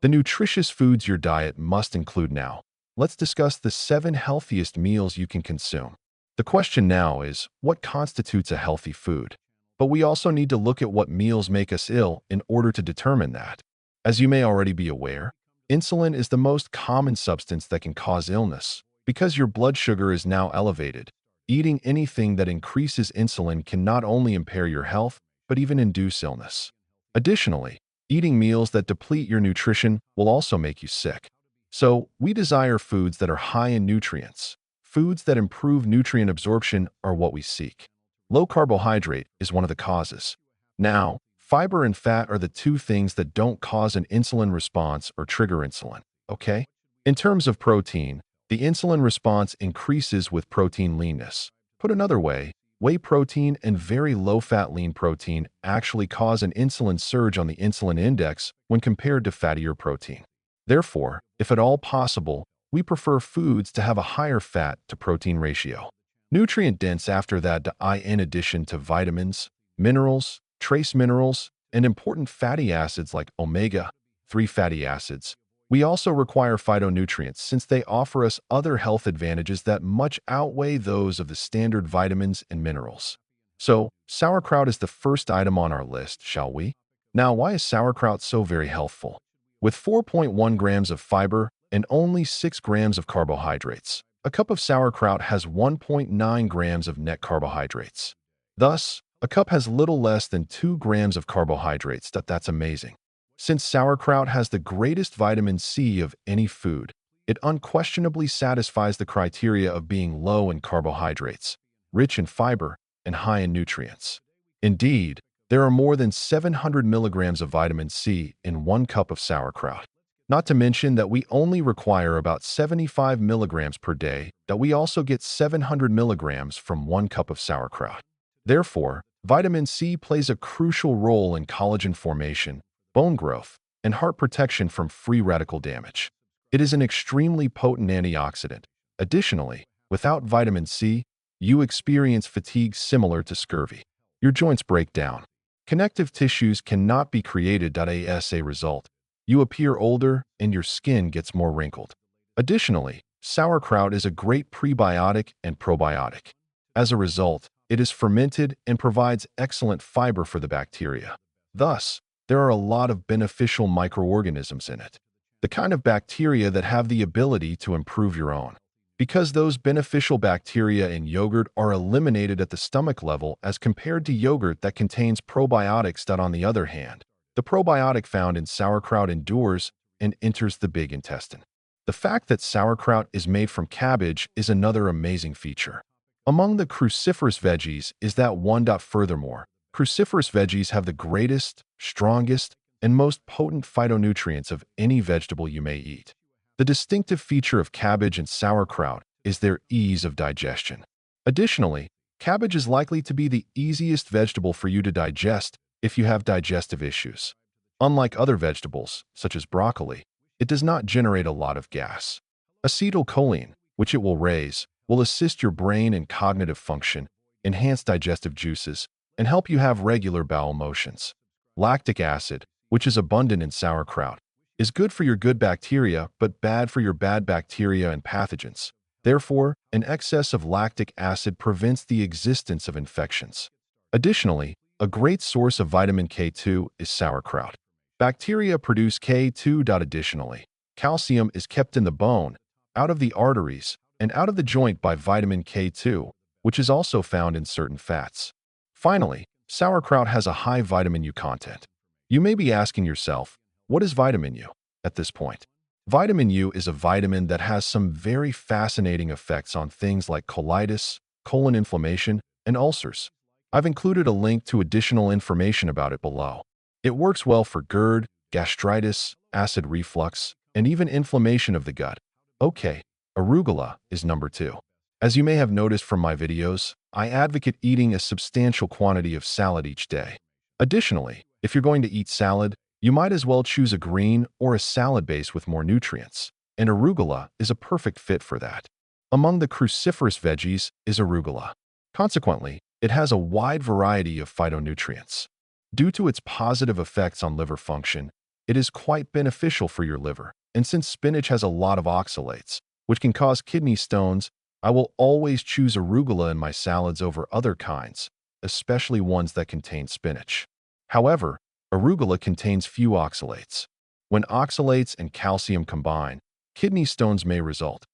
the nutritious foods your diet must include now. Let's discuss the 7 healthiest meals you can consume. The question now is, what constitutes a healthy food? But we also need to look at what meals make us ill in order to determine that. As you may already be aware, insulin is the most common substance that can cause illness. Because your blood sugar is now elevated, eating anything that increases insulin can not only impair your health, but even induce illness. Additionally, eating meals that deplete your nutrition will also make you sick. So, we desire foods that are high in nutrients. Foods that improve nutrient absorption are what we seek. Low carbohydrate is one of the causes. Now, fiber and fat are the 2 things that don't cause an insulin response or trigger insulin, okay? In terms of protein, the insulin response increases with protein leanness. Put another way, whey protein and very low-fat lean protein actually cause an insulin surge on the insulin index when compared to fattier protein. Therefore, if at all possible, we prefer foods to have a higher fat to protein ratio. Nutrient-dense after that in addition to vitamins, minerals, trace minerals, and important fatty acids like omega-3 fatty acids. We also require phytonutrients since they offer us other health advantages that much outweigh those of the standard vitamins and minerals. So, sauerkraut is the first item on our list, shall we? Now, why is sauerkraut so very healthful? With 4.1 grams of fiber and only 6 grams of carbohydrates, a cup of sauerkraut has 1.9 grams of net carbohydrates. Thus, a cup has little less than 2 grams of carbohydrates. That's amazing. Since sauerkraut has the greatest vitamin C of any food, it unquestionably satisfies the criteria of being low in carbohydrates, rich in fiber, and high in nutrients. Indeed, there are more than 700 milligrams of vitamin C in 1 cup of sauerkraut. Not to mention that we only require about 75 milligrams per day, that we also get 700 milligrams from 1 cup of sauerkraut. Therefore, vitamin C plays a crucial role in collagen formation, bone growth, and heart protection from free radical damage. It is an extremely potent antioxidant. Additionally, without vitamin C, you experience fatigue similar to scurvy. Your joints break down. Connective tissues cannot be created. As a result, you appear older and your skin gets more wrinkled. Additionally, sauerkraut is a great prebiotic and probiotic. As a result, it is fermented and provides excellent fiber for the bacteria. Thus, there are a lot of beneficial microorganisms in it. The kind of bacteria that have the ability to improve your own. Because those beneficial bacteria in yogurt are eliminated at the stomach level as compared to yogurt that contains probiotics. On the other hand, the probiotic found in sauerkraut endures and enters the big intestine. The fact that sauerkraut is made from cabbage is another amazing feature. Among the cruciferous veggies is that one. Furthermore, cruciferous veggies have the greatest, strongest, and most potent phytonutrients of any vegetable you may eat. The distinctive feature of cabbage and sauerkraut is their ease of digestion. Additionally, cabbage is likely to be the easiest vegetable for you to digest if you have digestive issues. Unlike other vegetables, such as broccoli, it does not generate a lot of gas. Acetylcholine, which it will raise, will assist your brain and cognitive function, enhance digestive juices, and help you have regular bowel motions. Lactic acid, which is abundant in sauerkraut, is good for your good bacteria but bad for your bad bacteria and pathogens. Therefore, an excess of lactic acid prevents the existence of infections. Additionally, a great source of vitamin K2 is sauerkraut. Bacteria produce K2. Additionally, calcium is kept in the bone, out of the arteries, and out of the joint by vitamin K2, which is also found in certain fats. Finally, sauerkraut has a high vitamin U content. You may be asking yourself, what is vitamin U? At this point, vitamin U is a vitamin that has some very fascinating effects on things like colitis, colon inflammation, and ulcers. I've included a link to additional information about it below. It works well for GERD, gastritis, acid reflux, and even inflammation of the gut. Okay, arugula is number 2. As you may have noticed from my videos, I advocate eating a substantial quantity of salad each day. Additionally, if you're going to eat salad, you might as well choose a green or a salad base with more nutrients, and arugula is a perfect fit for that. Among the cruciferous veggies is arugula. Consequently, it has a wide variety of phytonutrients. Due to its positive effects on liver function, it is quite beneficial for your liver. And since spinach has a lot of oxalates, which can cause kidney stones, I will always choose arugula in my salads over other kinds, especially ones that contain spinach. However, arugula contains few oxalates. When oxalates and calcium combine, kidney stones may result.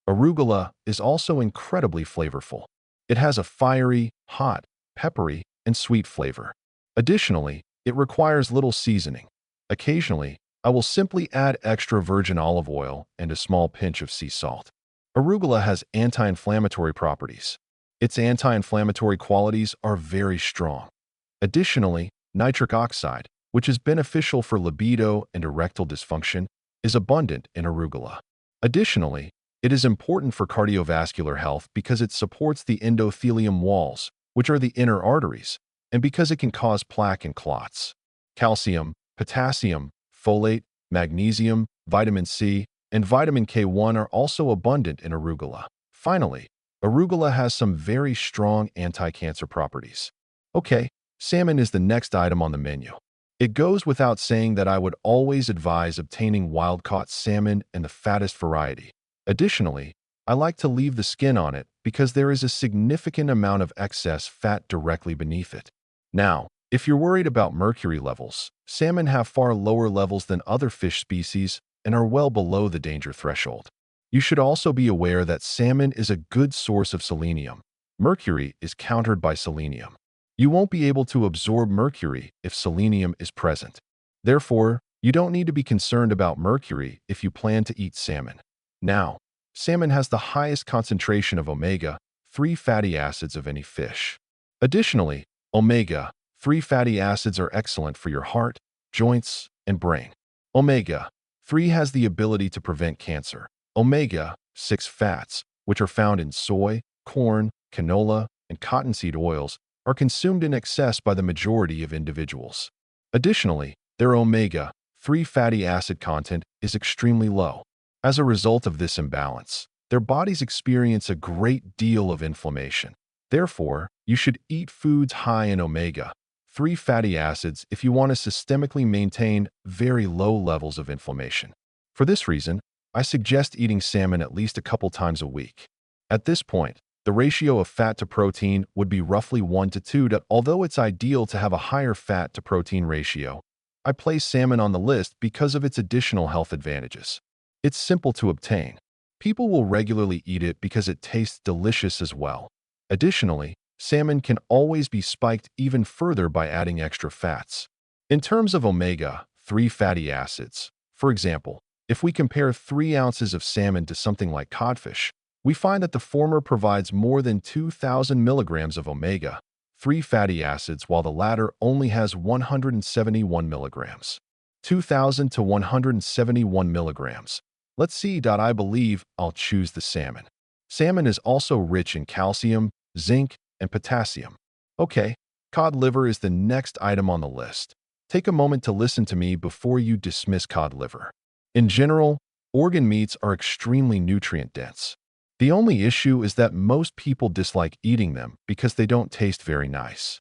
Arugula is also incredibly flavorful. It has a fiery, hot, peppery, and sweet flavor. Additionally, it requires little seasoning. Occasionally, I will simply add extra virgin olive oil and a small pinch of sea salt. Arugula has anti-inflammatory properties. Its anti-inflammatory qualities are very strong. Additionally, nitric oxide, which is beneficial for libido and erectile dysfunction, is abundant in arugula. Additionally, it is important for cardiovascular health because it supports the endothelium walls, which are the inner arteries, and because it can cause plaque and clots. Calcium, potassium, folate, magnesium, vitamin C, and vitamin K1 are also abundant in arugula. Finally, arugula has some very strong anti-cancer properties. Okay, salmon is the next item on the menu. It goes without saying that I would always advise obtaining wild-caught salmon and the fattest variety. Additionally, I like to leave the skin on it because there is a significant amount of excess fat directly beneath it. Now, if you're worried about mercury levels, salmon have far lower levels than other fish species and are well below the danger threshold. You should also be aware that salmon is a good source of selenium. Mercury is countered by selenium. You won't be able to absorb mercury if selenium is present. Therefore, you don't need to be concerned about mercury if you plan to eat salmon. Now, salmon has the highest concentration of omega-3 fatty acids of any fish. Additionally, omega-3 fatty acids are excellent for your heart, joints, and brain. Omega-3 has the ability to prevent cancer. Omega-6 fats, which are found in soy, corn, canola, and cottonseed oils, are consumed in excess by the majority of individuals. Additionally, their omega-3 fatty acid content is extremely low. As a result of this imbalance, their bodies experience a great deal of inflammation. Therefore, you should eat foods high in omega-3 fatty acids if you want to systemically maintain very low levels of inflammation. For this reason, I suggest eating salmon at least a couple times a week. At this point, the ratio of fat to protein would be roughly 1 to 2. Although it's ideal to have a higher fat to protein ratio, I place salmon on the list because of its additional health advantages. It's simple to obtain. People will regularly eat it because it tastes delicious as well. Additionally, salmon can always be spiked even further by adding extra fats. In terms of omega-3 fatty acids, for example, if we compare 3 ounces of salmon to something like codfish, we find that the former provides more than 2,000 milligrams of omega-3 fatty acids while the latter only has 171 milligrams. 2,000 to 171 milligrams. Let's see. I believe I'll choose the salmon. Salmon is also rich in calcium, zinc, and potassium. Okay, cod liver is the next item on the list. Take a moment to listen to me before you dismiss cod liver. In general, organ meats are extremely nutrient-dense. The only issue is that most people dislike eating them because they don't taste very nice.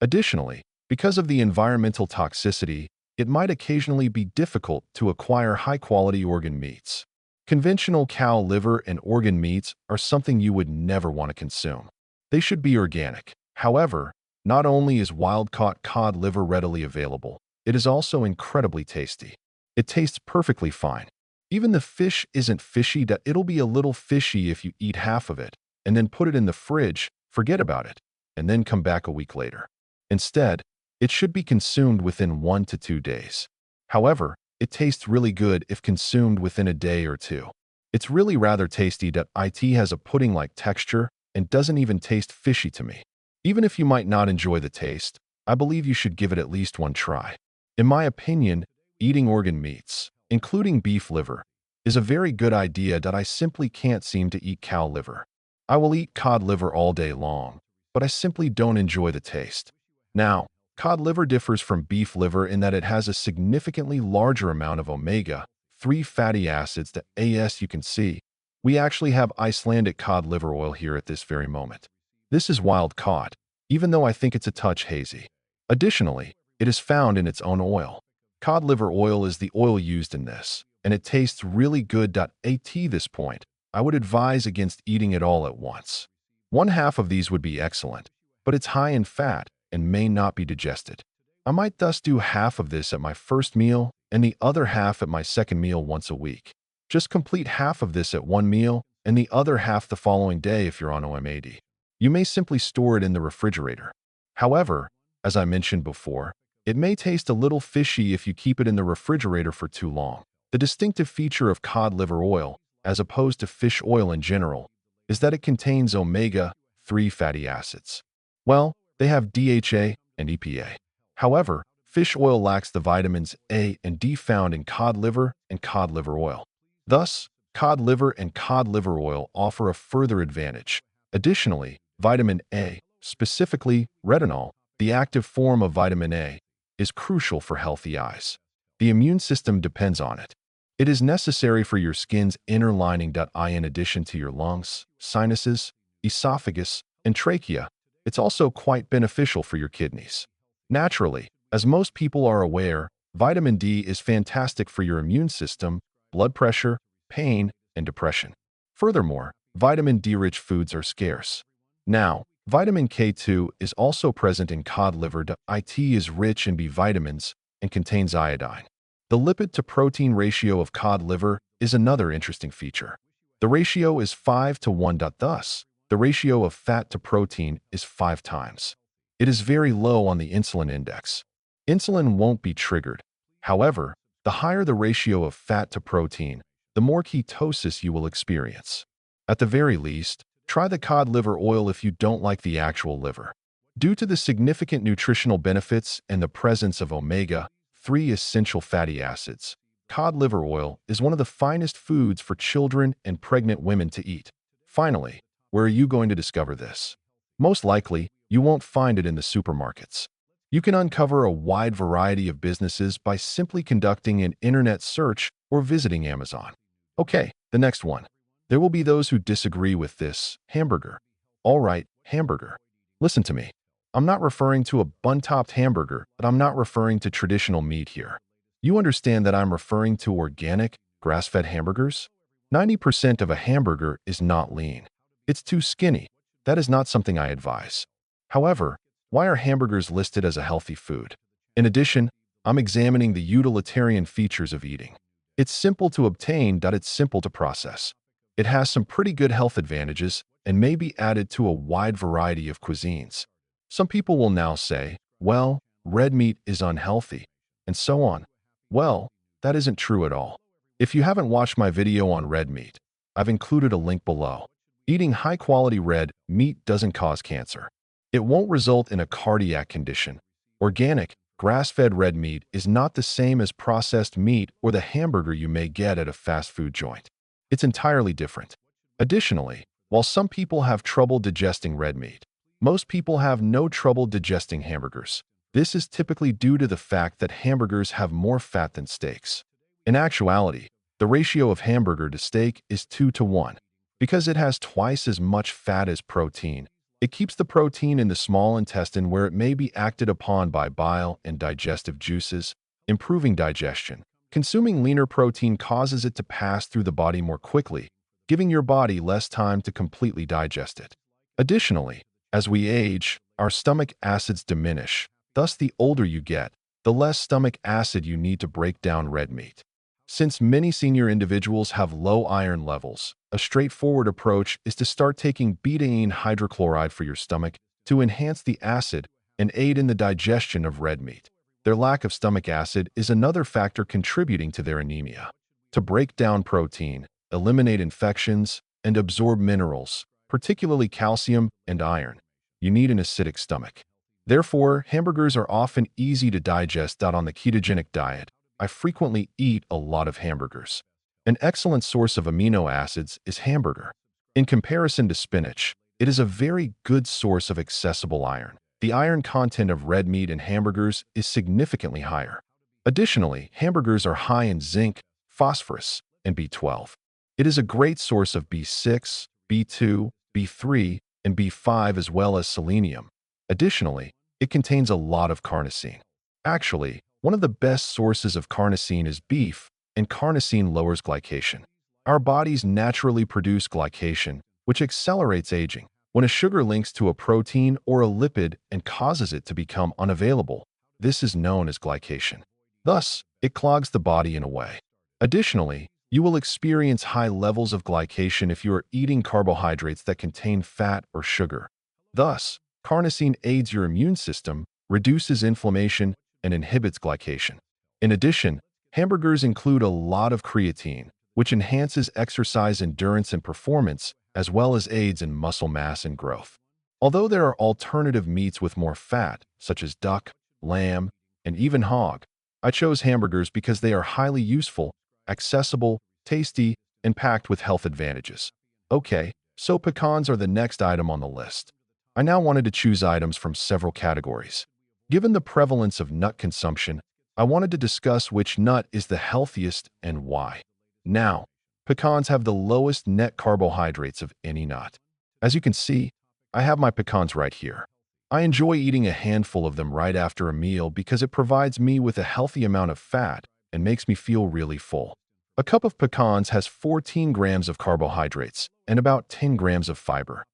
Additionally, because of the environmental toxicity, it might occasionally be difficult to acquire high-quality organ meats. Conventional cow liver and organ meats are something you would never want to consume. They should be organic. However, not only is wild-caught cod liver readily available, it is also incredibly tasty. It tastes perfectly fine. Even the fish isn't fishy. It'll be a little fishy if you eat half of it, and then put it in the fridge, forget about it, and then come back a week later. Instead, it should be consumed within 1 to 2 days. However, it tastes really good if consumed within a day or two. It's really rather tasty. It has a pudding-like texture and doesn't even taste fishy to me. Even if you might not enjoy the taste, I believe you should give it at least one try. In my opinion, eating organ meats, including beef liver, is a very good idea. I simply can't seem to eat cow liver. I will eat cod liver all day long, but I simply don't enjoy the taste. Now, cod liver differs from beef liver in that it has a significantly larger amount of omega-3 fatty acids. As you can see, we actually have Icelandic cod liver oil here at this very moment. This is wild caught, even though I think it's a touch hazy. Additionally, it is found in its own oil. Cod liver oil is the oil used in this, and it tastes really good. At this point, I would advise against eating it all at once. One half of these would be excellent, but it's high in fat and may not be digested. I might thus do half of this at my first meal and the other half at my second meal once a week. Just complete half of this at one meal and the other half the following day if you're on OMAD. You may simply store it in the refrigerator. However, as I mentioned before, it may taste a little fishy if you keep it in the refrigerator for too long. The distinctive feature of cod liver oil, as opposed to fish oil in general, is that it contains omega-3 fatty acids. Well, they have DHA and EPA. However, fish oil lacks the vitamins A and D found in cod liver and cod liver oil. Thus, cod liver and cod liver oil offer a further advantage. Additionally, vitamin A, specifically retinol, the active form of vitamin A, is crucial for healthy eyes. The immune system depends on it. It is necessary for your skin's inner lining. In addition to your lungs, sinuses, esophagus, and trachea, it's also quite beneficial for your kidneys. Naturally, as most people are aware, vitamin D is fantastic for your immune system, blood pressure, pain, and depression. Furthermore, vitamin D-rich foods are scarce. Now, vitamin K2 is also present in cod liver. It is rich in B vitamins and contains iodine. The lipid-to-protein ratio of cod liver is another interesting feature. The ratio is 5:1. Thus, the ratio of fat to protein is 5 times. It is very low on the insulin index. Insulin won't be triggered. However, the higher the ratio of fat to protein, the more ketosis you will experience. At the very least, try the cod liver oil if you don't like the actual liver. Due to the significant nutritional benefits and the presence of omega-3 essential fatty acids, cod liver oil is one of the finest foods for children and pregnant women to eat. Finally, where are you going to discover this? Most likely, you won't find it in the supermarkets. You can uncover a wide variety of businesses by simply conducting an internet search or visiting Amazon. Okay, the next one. There will be those who disagree with this. Hamburger. All right, hamburger. Listen to me. I'm not referring to a bun-topped hamburger, but I'm not referring to traditional meat here. You understand that I'm referring to organic, grass-fed hamburgers? 90% of a hamburger is not lean. It's too skinny. That is not something I advise. However, why are hamburgers listed as a healthy food? In addition, I'm examining the utilitarian features of eating. It's simple to obtain. It's simple to process. It has some pretty good health advantages and may be added to a wide variety of cuisines. Some people will now say, well, red meat is unhealthy, and so on. Well, that isn't true at all. If you haven't watched my video on red meat, I've included a link below. Eating high-quality red meat doesn't cause cancer. It won't result in a cardiac condition. Organic, grass-fed red meat is not the same as processed meat or the hamburger you may get at a fast food joint. It's entirely different. Additionally, while some people have trouble digesting red meat, most people have no trouble digesting hamburgers. This is typically due to the fact that hamburgers have more fat than steaks. In actuality, the ratio of hamburger to steak is 2:1. Because it has twice as much fat as protein, it keeps the protein in the small intestine where it may be acted upon by bile and digestive juices, improving digestion. Consuming leaner protein causes it to pass through the body more quickly, giving your body less time to completely digest it. Additionally, as we age, our stomach acids diminish. Thus, the older you get, the less stomach acid you need to break down red meat. Since many senior individuals have low iron levels, a straightforward approach is to start taking betaine hydrochloride for your stomach to enhance the acid and aid in the digestion of red meat. Their lack of stomach acid is another factor contributing to their anemia. To break down protein, eliminate infections, and absorb minerals, particularly calcium and iron, you need an acidic stomach. Therefore, hamburgers are often easy to digest. On the ketogenic diet, I frequently eat a lot of hamburgers. An excellent source of amino acids is hamburger. In comparison to spinach, it is a very good source of accessible iron. The iron content of red meat in hamburgers is significantly higher. Additionally, hamburgers are high in zinc, phosphorus, and B12. It is a great source of B6, B2, B3, and B5 as well as selenium. Additionally, it contains a lot of carnosine. Actually, One of the best sources of carnosine is beef, and carnosine lowers glycation. Our bodies naturally produce glycation, which accelerates aging. When a sugar links to a protein or a lipid and causes it to become unavailable, this is known as glycation. Thus, it clogs the body in a way. Additionally, you will experience high levels of glycation if you are eating carbohydrates that contain fat or sugar. Thus, carnosine aids your immune system, reduces inflammation, and inhibits glycation. In addition, hamburgers include a lot of creatine, which enhances exercise endurance and performance, as well as aids in muscle mass and growth. Although there are alternative meats with more fat, such as duck, lamb, and even hog, I chose hamburgers because they are highly useful, accessible, tasty, and packed with health advantages. Okay, so pecans are the next item on the list. I now wanted to choose items from several categories. Given the prevalence of nut consumption, I wanted to discuss which nut is the healthiest and why. Now, pecans have the lowest net carbohydrates of any nut. As you can see, I have my pecans right here. I enjoy eating a handful of them right after a meal because it provides me with a healthy amount of fat and makes me feel really full. A cup of pecans has 14 grams of carbohydrates and about 10 grams of fiber.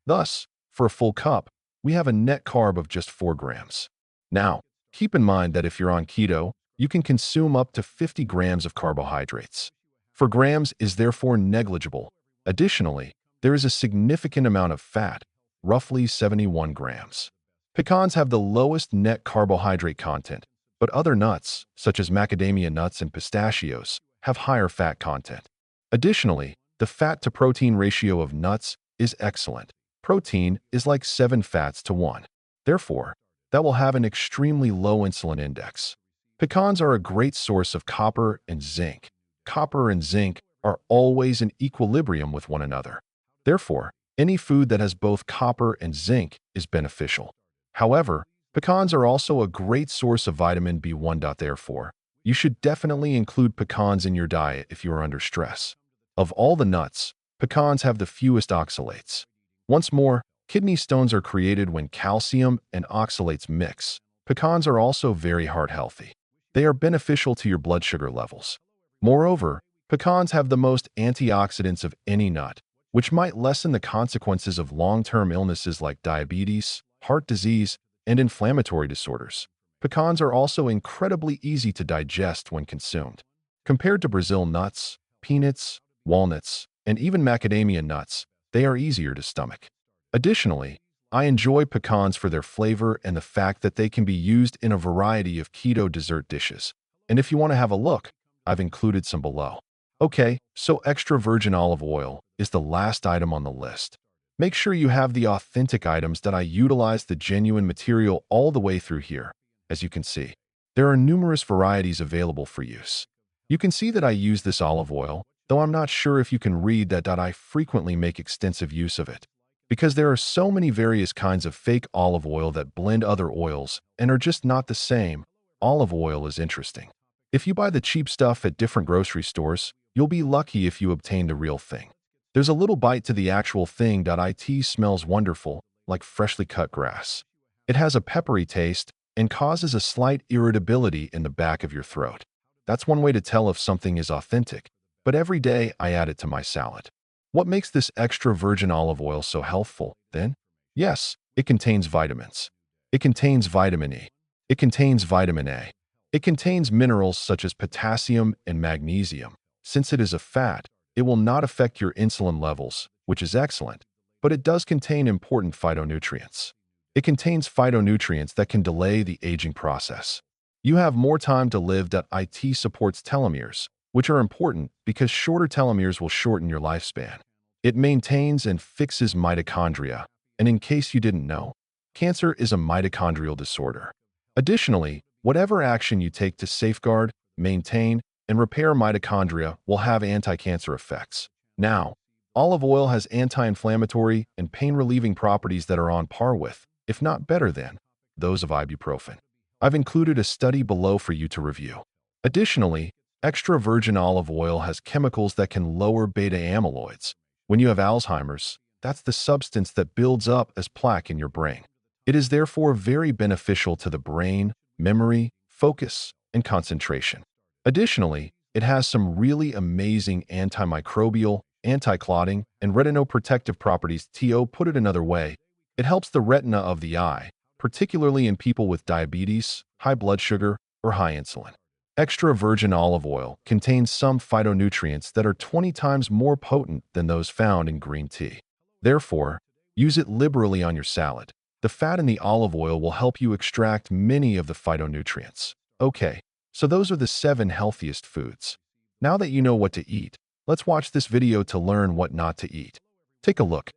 Thus, for a full cup, we have a net carb of just 4 grams. Now, keep in mind that if you're on keto, you can consume up to 50 grams of carbohydrates. 4 grams is therefore negligible. Additionally, there is a significant amount of fat, roughly 71 grams. Pecans have the lowest net carbohydrate content, but other nuts, such as macadamia nuts and pistachios, have higher fat content. Additionally, the fat-to-protein ratio of nuts is excellent. Protein is like 7 fats to 1. Therefore, that will have an extremely low insulin index. Pecans are a great source of copper and zinc. Copper and zinc are always in equilibrium with one another. Therefore, any food that has both copper and zinc is beneficial. However, pecans are also a great source of vitamin B1. Therefore, you should definitely include pecans in your diet if you are under stress. Of all the nuts, pecans have the fewest oxalates. Once more, kidney stones are created when calcium and oxalates mix. Pecans are also very heart healthy. They are beneficial to your blood sugar levels. Moreover, pecans have the most antioxidants of any nut, which might lessen the consequences of long-term illnesses like diabetes, heart disease, and inflammatory disorders. Pecans are also incredibly easy to digest when consumed. Compared to Brazil nuts, peanuts, walnuts, and even macadamia nuts, they are easier to stomach. Additionally, I enjoy pecans for their flavor and the fact that they can be used in a variety of keto dessert dishes. And if you want to have a look, I've included some below. Okay, so extra virgin olive oil is the last item on the list. Make sure you have the authentic items that I utilize the genuine material all the way through here. As you can see, there are numerous varieties available for use. You can see that I use this olive oil, though I'm not sure if you can read that I frequently make extensive use of it. Because there are so many various kinds of fake olive oil that blend other oils and are just not the same, olive oil is interesting. If you buy the cheap stuff at different grocery stores, you'll be lucky if you obtain the real thing. There's a little bite to the actual thing. It smells wonderful, like freshly cut grass. It has a peppery taste and causes a slight irritability in the back of your throat. That's one way to tell if something is authentic, but every day I add it to my salad. What makes this extra virgin olive oil so healthful, then? Yes, it contains vitamins. It contains vitamin E. It contains vitamin A. It contains minerals such as potassium and magnesium. Since it is a fat, it will not affect your insulin levels, which is excellent, but it does contain important phytonutrients. It contains phytonutrients that can delay the aging process. You have more time to live. It supports telomeres, which are important because shorter telomeres will shorten your lifespan. It maintains and fixes mitochondria, and in case you didn't know, cancer is a mitochondrial disorder. Additionally, whatever action you take to safeguard, maintain, and repair mitochondria will have anti-cancer effects. Now, olive oil has anti-inflammatory and pain-relieving properties that are on par with, if not better than, those of ibuprofen. I've included a study below for you to review. Additionally, extra virgin olive oil has chemicals that can lower beta amyloids. When you have Alzheimer's, that's the substance that builds up as plaque in your brain. It is therefore very beneficial to the brain, memory, focus, and concentration. Additionally, it has some really amazing antimicrobial, anti-clotting, and retinoprotective properties. To put it another way, it helps the retina of the eye, particularly in people with diabetes, high blood sugar, or high insulin. Extra virgin olive oil contains some phytonutrients that are 20 times more potent than those found in green tea. Therefore, use it liberally on your salad. The fat in the olive oil will help you extract many of the phytonutrients. Okay, so those are the 7 healthiest foods. Now that you know what to eat, let's watch this video to learn what not to eat. Take a look.